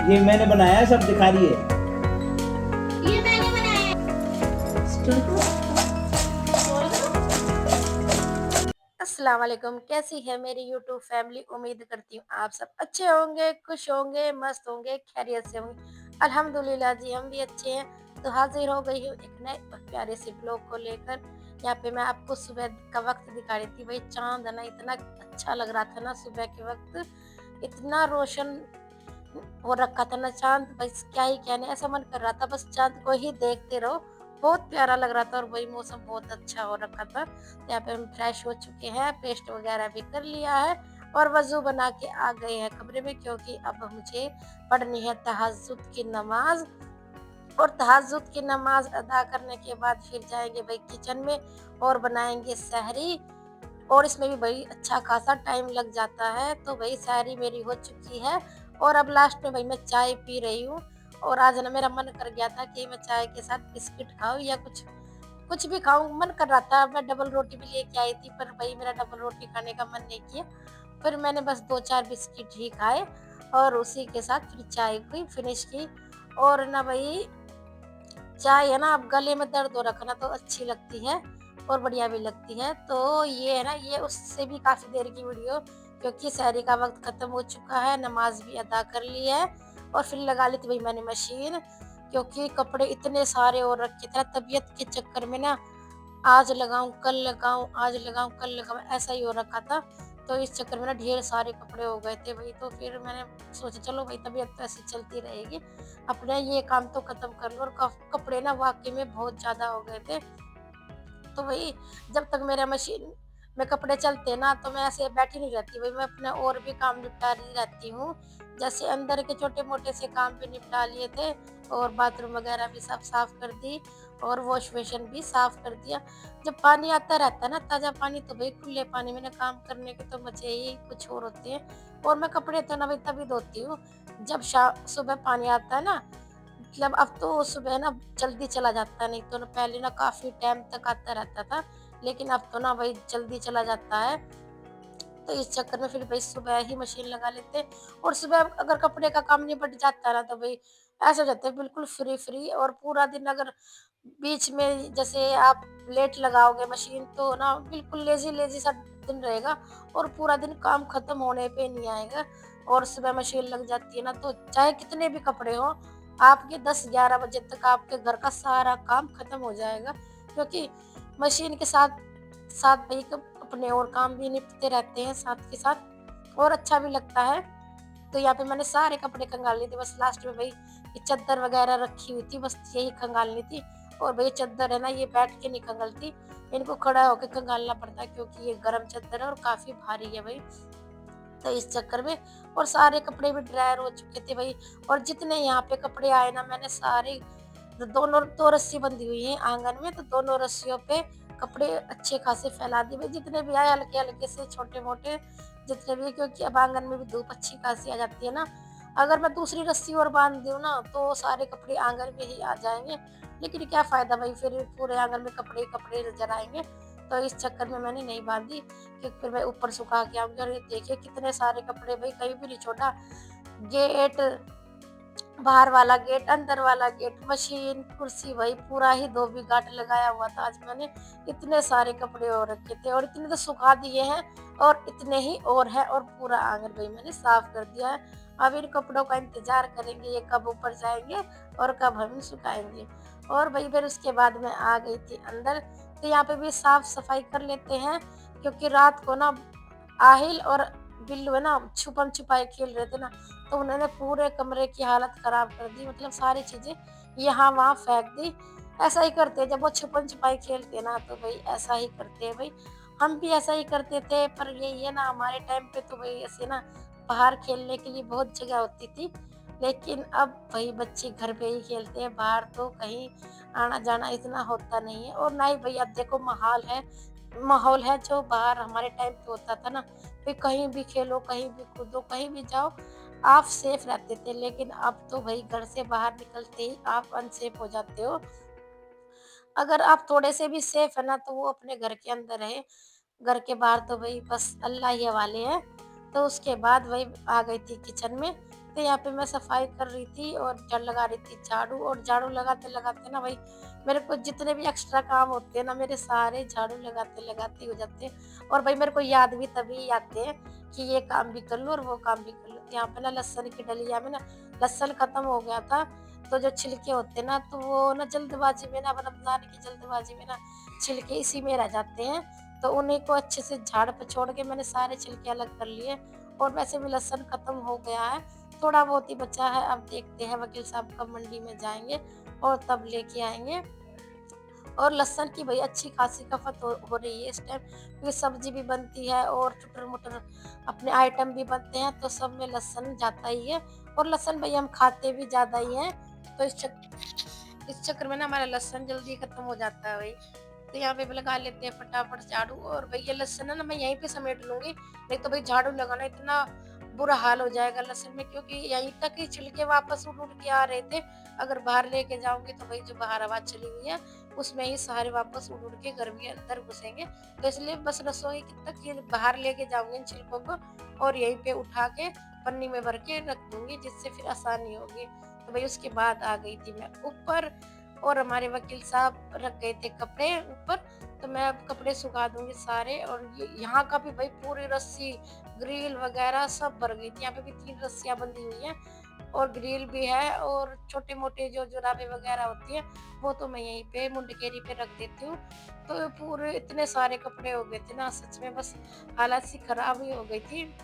ये मैंने बनाया है, सब दिखा रही है। ये मैंने बनाया है। अस्सलाम वालेकुम, कैसी है मेरी यूट्यूब फैमिली। उम्मीद करती हूँ आप सब अच्छे होंगे, खुश होंगे, मस्त होंगे, खैरियत से होंगे। अल्हम्दुलिल्लाह जी, हम भी अच्छे हैं। तो हाजिर हो गई हूँ एक नए और प्यारे से ब्लॉग को लेकर। यहाँ पे मैं आपको सुबह का वक्त दिखा रही थी। भाई चांद है ना, इतना अच्छा लग रहा था ना सुबह के वक्त, इतना रोशन वो रखा था ना चाँद, बस क्या ही कहने, ऐसा मन कर रहा था बस चाँद को ही देखते रहो। बहुत प्यारा लग रहा था और वही मौसम बहुत अच्छा हो रखा था। यहाँ पे हम फ्रेश हो चुके हैं, पेस्ट वगैरह भी कर लिया है और वज़ू बना के आ गए हैं कमरे में, क्योंकि अब मुझे पढ़नी है तहज्जुद की नमाज़। और तहज्जुद की नमाज़ अदा करने के बाद फिर जाएँगे भाई किचन में और बनाएँगे सहरी। और इसमें भी भाई अच्छा खासा टाइम लग जाता है। तो भाई सहरी मेरी हो चुकी है और अब लास्ट में भाई मैं चाय पी रही हूँ। और आज ना मेरा मन कर गया था कि मैं चाय के साथ बिस्किट खाऊं या कुछ कुछ भी खाऊं, मन कर रहा था। मैं डबल रोटी भी लेके आई थी, पर भाई मेरा डबल रोटी खाने का मन नहीं किया। फिर मैंने बस 2-4 बिस्किट ही खाए और उसी के साथ फिर चाय भी फिनिश की। और ना भाई चाय है ना, अब गले में दर्द हो रखा ना तो अच्छी लगती है और बढ़िया भी लगती है। तो ये है ना, ये उससे भी काफ़ी देर की वीडियो, क्योंकि सहरी का वक़्त ख़त्म हो चुका है, नमाज़ भी अदा कर ली है और फिर लगा ली थी भई मैंने मशीन, क्योंकि कपड़े इतने सारे और रखे थे ना, तबीयत के चक्कर में ना आज लगाऊँ, कल लगाऊँ, आज लगाऊँ, कल लगाऊँ, ऐसा ही हो रखा था। तो इस चक्कर में ना ढेर सारे कपड़े हो गए थे भई। तो फिर मैंने सोचा चलो भई तबीयत तो ऐसे चलती रहेगी, अपने ये काम तो खत्म कर लो। और कपड़े ना वाक़ई में बहुत ज़्यादा हो गए थे। तो वही, जब तक मेरा मशीन में कपड़े चलते हैं ना तो मैं ऐसे बैठी नहीं रहती भाई, मैं अपना और भी काम निपटा रही रहती हूँ। जैसे अंदर के छोटे-मोटे से काम भी निपटा लिए थे और बाथरूम वगैरह भी सब साफ कर दी और वॉश बेसिन भी साफ कर दिया। जब पानी आता रहता है ना ताज़ा पानी, तो भाई खुले पानी में ना काम करने के तो मज़े ही कुछ और होते हैं। और मैं कपड़े तो ना भाई तभी धोती हूँ जब सुबह पानी आता है ना। मतलब अब तो सुबह ना जल्दी चला जाता है, नहीं तो ना पहले ना काफ़ी टाइम तक आता रहता था, लेकिन अब तो ना भाई जल्दी चला जाता है। तो इस चक्कर में फिर भाई सुबह ही मशीन लगा लेते हैं। और सुबह अगर कपड़े का काम निपट जाता है ना तो भाई ऐसा हो जाता है बिल्कुल फ्री फ्री। और पूरा दिन अगर बीच में जैसे आप लेट लगाओगे मशीन तो ना बिल्कुल लेजी लेजी सा दिन रहेगा और पूरा दिन काम खत्म होने पे नहीं आएगा। और सुबह मशीन लग जाती है ना तो चाहे कितने भी कपड़े हो, आपके 10-11 बजे तक आपके घर का सारा काम खत्म हो जाएगा, क्योंकि मशीन के साथ साथ भाई अपने और काम भी निपटते रहते हैं साथ के साथ और अच्छा भी लगता है। तो यहाँ पे मैंने सारे कपड़े खंगाल लिए थे, बस लास्ट में भाई ये चद्दर वगैरह रखी हुई थी, बस यही खंगालनी थी। और भाई चद्दर है ना, ये बैठ के नहीं खंगालती, इनको खड़ा होकर खंगालना पड़ता है, क्योंकि ये गरम चद्दर है और काफ़ी भारी है भाई। तो इस चक्कर में और सारे कपड़े भी ड्रायर हो चुके थे भाई। और जितने यहाँ पे कपड़े आए ना, मैंने सारे दोनों 2 रस्सी बंधी हुई है आँगन में, तो दोनों रस्सियों पे कपड़े अच्छे खासे फैला दिए भाई, जितने भी आए हल्के-हल्के से छोटे-मोटे जितने भी, क्योंकि अब आँगन में भी धूप अच्छी खासी आ जाती है ना। अगर मैं दूसरी रस्सी और बाँध दूँ ना तो सारे कपड़े आँगन में ही आ जाएँगे, लेकिन क्या फ़ायदा भाई, फिर पूरे आँगन में कपड़े ही कपड़े नज़र आएँगे। तो इस चक्कर में मैंने नहीं बाँधी कि फिर मैं ऊपर सुखा के आऊँगी। और ये देखिए कितने सारे कपड़े भाई, कहीं भी नहीं छोड़ा। गेट, बाहर वाला गेट, अंदर वाला गेट, मशीन, कुर्सी, वही पूरा ही धोबी-घाट लगाया हुआ था आज मैंने। इतने सारे कपड़े हो रखे थे और इतने तो सुखा दिए हैं और इतने ही और हैं और पूरा आँगन भई मैंने साफ कर दिया है। अब इन कपड़ों का इंतज़ार करेंगे ये कब ऊपर जाएँगे और कब हम सुखाएँगे। और भई फिर उसके बाद मैं आ गई थी अंदर, तो यहाँ पे भी साफ-सफाई कर लेते हैं, क्योंकि रात को ना आहिल और बिल्लू है ना छुपन-छुपाई खेल रहे थे ना, तो उन्होंने पूरे कमरे की हालत ख़राब कर दी, मतलब सारी चीज़ें यहाँ-वहाँ फेंक दी। ऐसा ही करते हैं जब वो छुपन-छुपाई खेलते हैं ना, तो भई ऐसा ही करते हैं भई। हम भी ऐसा ही करते थे, पर यही है ना, हमारे टाइम पे तो भई ऐसे ना बाहर खेलने के लिए बहुत जगह होती थी। लेकिन अब भई बच्चे घर पे ही खेलते हैं, बाहर तो कहीं आना-जाना इतना होता नहीं है। और ना ही भई अब देखो माहौल है जो बाहर हमारे टाइम पे होता था ना, फिर कहीं भी खेलो, कहीं भी कूदो, कहीं भी जाओ, आप सेफ रहते थे। लेकिन अब तो भई घर से बाहर निकलते ही आप अनसेफ हो जाते हो। अगर आप थोड़े से भी सेफ है ना तो वो अपने घर के अंदर रहे, घर के बाहर तो भई बस अल्लाह ही हवाले है। तो उसके बाद वही आ गई थी किचन में। तो तो यहाँ पे मैं सफाई कर रही थी और लगा रही थी झाड़ू, और झाड़ू लगाते-लगाते ना भाई मेरे को जितने भी एक्स्ट्रा काम होते हैं ना, मेरे सारे झाड़ू लगाते-लगाते हो जाते हैं। और भाई मेरे को याद भी तभी आते हैं कि ये काम भी कर लूँ और वो काम भी कर लूँ। तो यहाँ पे ना लहसुन की डलिया में ना लहसुन खत्म हो गया था, तो जो छिलके होते हैं ना, तो वो ना जल्दबाजी में ना, बनाने की जल्दबाजी में ना छिलके इसी में रह जाते हैं। तो उन्हीं को अच्छे से झाड़ पछोड़ के मैंने सारे छिलके अलग कर लिए, और वैसे भी लहसुन खत्म हो गया है, थोड़ा बहुत ही बचा है। अब देखते हैं वकील साहब कब मंडी में जाएँगे और तब लेके आएँगे। और लहसुन की भई अच्छी खासी खपत हो रही है इस टाइम, क्योंकि सब्ज़ी भी बनती है और टुटर-मुटर अपने आइटम भी बनते हैं, तो सब में लहसुन जाता ही है। और लहसुन भई हम खाते भी ज़्यादा ही हैं, तो इस चक्कर में ना हमारा लहसुन जल्दी खत्म हो जाता है भई। तो यहाँ पे भी लगा लेते हैं फटाफट झाड़ू, और भई ये लहसुन है ना मैं यहीं पे समेट लूँगी, नहीं तो भई झाड़ू लगाना इतना बुरा हाल हो जाएगा लहसुन में, क्योंकि यहीं तक ही छिलके वापस उड़-उड़ के आ रहे थे। अगर बाहर लेके जाऊँगी तो भई जो बाहर हवा चली हुई है, उसमें ही सारे वापस उड़-उड़ के घर के अंदर घुसेंगे। तो इसलिए बस रसोई तक ये बाहर लेके जाऊँगी इन छिलकों को, और यहीं पे उठा के पन्नी में भर के रख दूँगी, जिससे फिर आसानी होगी। तो भई उसके बाद आ गई थी मैं ऊपर, और हमारे वकील साहब रख गए थे कपड़े ऊपर, तो मैं अब कपड़े सुखा दूँगी सारे। और ये यहाँ का भी भई पूरी रस्सी, ग्रिल वगैरह सब भर गई थी। यहाँ पे भी 3 रस्सियाँ बंधी हुई हैं, और ग्रिल भी है, और छोटे-मोटे जो जुराबें वगैरह होती हैं, वो तो मैं यहीं पे मुंडकेरी पे रख देती हूँ। तो पूरे इतने सारे कपड़े हो गए थे ना, सच में बस हालत सी खराब ही हो गई थी।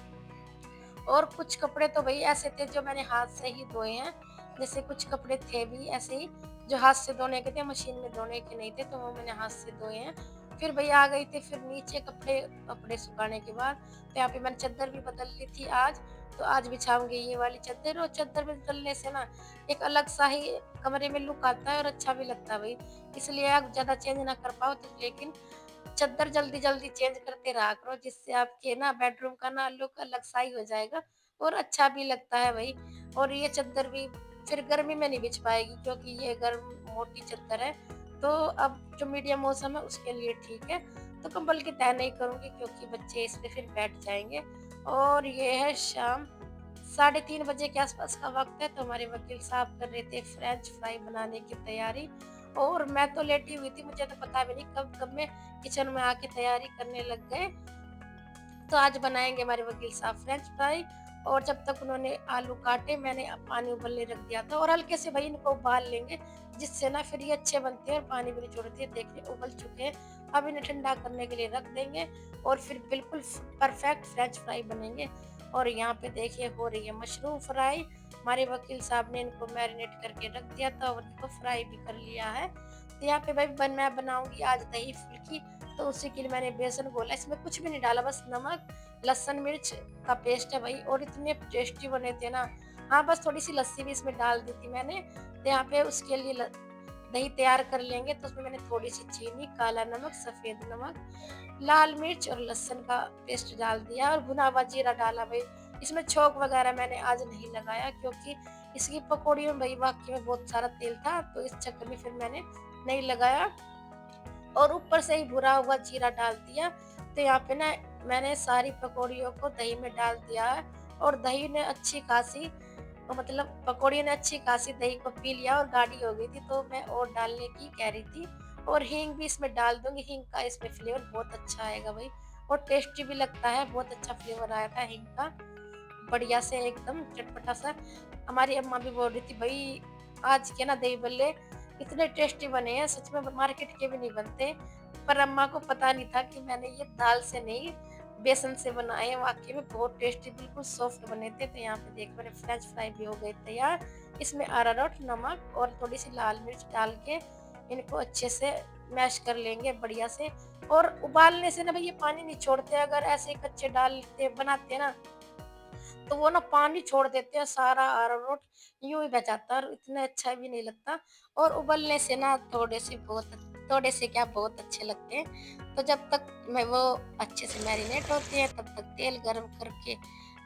और कुछ कपड़े तो भई ऐसे थे जो मैंने हाथ से ही धोए हैं। जैसे कुछ कपड़े थे भी ऐसे ही जो हाथ से धोने के थे, मशीन में धोने के नहीं थे, तो वो मैंने हाथ से धोए हैं। फिर भई आ गई थी फिर नीचे कपड़े कपड़े सुखाने के बाद, तो यहाँ पे मैंने चद्दर भी बदल ली थी आज। तो आज बिछाऊँगी ये वाली चद्दर, और चद्दर बदलने से ना एक अलग सा ही कमरे में लुक आता है और अच्छा भी लगता है भई। इसलिए आप ज़्यादा चेंज ना कर पाओ तो, लेकिन चद्दर जल्दी-जल्दी चेंज करते रहा करो, जिससे आपके ना बेडरूम का ना लुक अलग सा ही हो जाएगा और अच्छा भी लगता है भई। और ये चद्दर भी फिर गर्मी में नहीं बिछ पाएगी, क्योंकि ये गर्म मोटी चद्दर है। तो अब जो मीडियम मौसम है उसके लिए ठीक है। तो कंबल की तह नहीं करूँगी, क्योंकि बच्चे इस पे फिर बैठ जाएँगे। और ये है शाम 3:30 बजे के आस-पास का वक़्त है, तो हमारे वकील साहब कर रहे थे फ्रेंच फ्राई बनाने की तैयारी, और मैं तो लेटी हुई थी, मुझे तो पता भी नहीं कब मैं किचन में आके तैयारी करने लग गए। तो आज बनाएँगे हमारे वकील साहब फ्रेंच फ्राई, और जब तक उन्होंने आलू काटे, मैंने पानी उबलने रख दिया था, और हल्के से भई इनको उबाल लेंगे, जिससे ना फिर ये अच्छे बनते हैं और पानी भी नहीं छोड़ते हैं। देखिए उबल चुके हैं, अब इन्हें ठंडा करने के लिए रख देंगे, और फिर बिल्कुल परफेक्ट फ्रेंच फ्राई बनेंगे। और यहाँ पे देखिए हो रही है मशरूम फ्राई, हमारे वकील साहब ने इनको मैरिनेट करके रख दिया था और इनको फ्राई भी कर लिया है। तो यहाँ पे भाई मैं बनाऊँगी आज दही फुल्की, तो उसी के लिए मैंने बेसन घोला, इसमें कुछ भी नहीं डाला, बस नमक, लहसुन, मिर्च का पेस्ट है भाई, और इतने टेस्टी बने थे ना। हाँ, बस थोड़ी-सी लस्सी भी इसमें डाल दी थी मैंने, तो यहाँ पे उसके लिए ल दही तैयार कर लेंगे, तो उसमें मैंने थोड़ी-सी चीनी, काला नमक, सफ़ेद नमक, लाल मिर्च और लहसुन का पेस्ट डाल दिया, और भुना हुआ जीरा डाला भई। इसमें छौंक वगैरह मैंने आज नहीं लगाया, क्योंकि इसकी पकौड़ी में भई वाक़ई में बहुत सारा तेल था, तो इस चक्कर में फिर मैंने नहीं लगाया। और ऊपर से ही भुना हुआ जीरा डाल दिया। तो यहाँ पे ना मैंने सारी पकौड़ियों को दही में डाल दिया है, और दही ने अच्छी खासी मतलब पकौड़ी ने अच्छी खासी दही को पी लिया और गाढ़ी हो गई थी, तो मैं और डालने की कह रही थी। और हींग भी इसमें डाल दूँगी, हींग का इसमें फ्लेवर बहुत अच्छा आएगा भई, और टेस्टी भी लगता है, बहुत अच्छा फ्लेवर आया था हींग का, बढ़िया से एकदम चटपटा-सा। हमारी अम्मा भी बोल रही थी, भई आज के ना दही बल्ले इतने टेस्टी बने हैं, सच में मार्केट के भी नहीं बनते। पर अम्मा को पता नहीं था कि मैंने ये दाल से नहीं, बेसन से बनाए हैं, वाक़ई में बहुत टेस्टी बिल्कुल सॉफ्ट बने थे। तो यहाँ पे देख मेरे फ्रेंच फ्राई भी हो गए तैयार। इसमें अरारोट, नमक और थोड़ी-सी लाल मिर्च डाल के इनको अच्छे से मैश कर लेंगे बढ़िया से, और उबालने से ना भई ये पानी नहीं छोड़ते, अगर ऐसे ही कच्चे डालते बनाते ना, तो वो ना पानी छोड़ देते हैं, सारा अरारोट यूँ ही बह जाता है, और इतना अच्छा भी नहीं लगता। और उबलने से ना थोड़े से क्या बहुत अच्छे लगते हैं। तो जब तक मैं वो अच्छे से मैरिनेट होते हैं, तब तक तेल गरम करके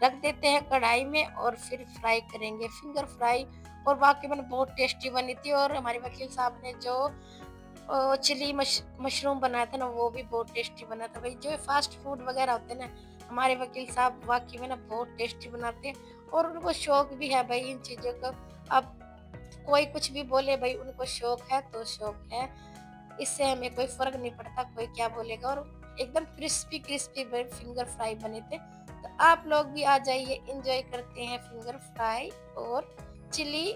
रख देते हैं कढ़ाई में, और फिर फ्राई करेंगे फिंगर फ्राई। और वाक़ई में बहुत टेस्टी बनी थी, और हमारे वकील साहब ने जो चिली मशरूम बनाया था ना, वो भी बहुत टेस्टी बना था। भई जो फ़ास्ट फूड वग़ैरह होते हैं ना, हमारे वकील साहब वाक़ई में ना बहुत टेस्टी बनाते हैं, और उनको शौक भी है भाई इन चीज़ों का। अब कोई कुछ भी बोले भाई, उनको शौक है तो शौक है, इससे हमें कोई फ़र्क नहीं पड़ता कोई क्या बोलेगा। और एकदम क्रिस्पी क्रिस्पी फिंगर फ्राई बने थे। तो आप लोग भी आ जाइए, एंजॉय करते हैं फिंगर फ्राई और चिली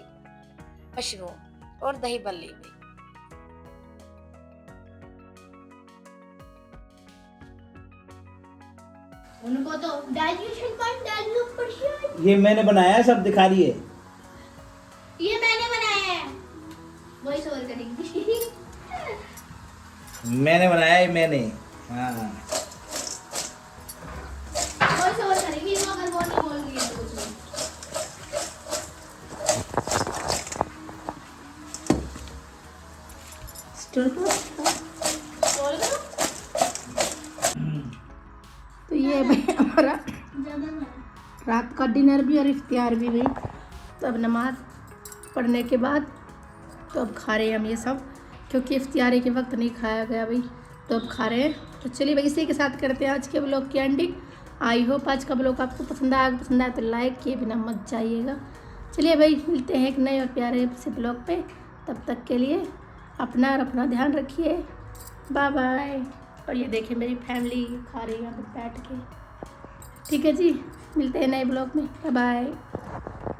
मशरूम और दही बल्ली भी। उनको तो डाइजेशन का डेवलप कर ये मैंने बनाया है, सब दिखा रही है। ये मैंने बनाया है। वॉइस ओवर करेंगी। मैंने बनाया है, मैंने। हाँ, वॉइस ओवर करेंगी तो अगर वो नहीं बोल रही है तो कुछ नहीं। बोल दो। तो ये भाई हमारा रात का डिनर भी और इफ्तियार भी भाई। तो अब नमाज पढ़ने के बाद तो अब खा रहे हैं हम ये सब, क्योंकि इफ्तियारी के वक्त नहीं खाया गया भाई, तो अब खा रहे हैं। तो चलिए भाई, इसी के साथ करते हैं आज के ब्लॉग की एंडिंग। आई होप आज का ब्लॉग आपको पसंद आया तो लाइक किए बिना मत जाइएगा। चलिए भाई, मिलते हैं एक नए और प्यारे से ब्लॉग पे। तब तक के लिए अपना और अपना ध्यान रखिए। Bye bye. और ये देखिए मेरी फैमिली खा रही है यहाँ पे बैठ के। ठीक है जी, मिलते हैं नए ब्लॉग में। Bye bye.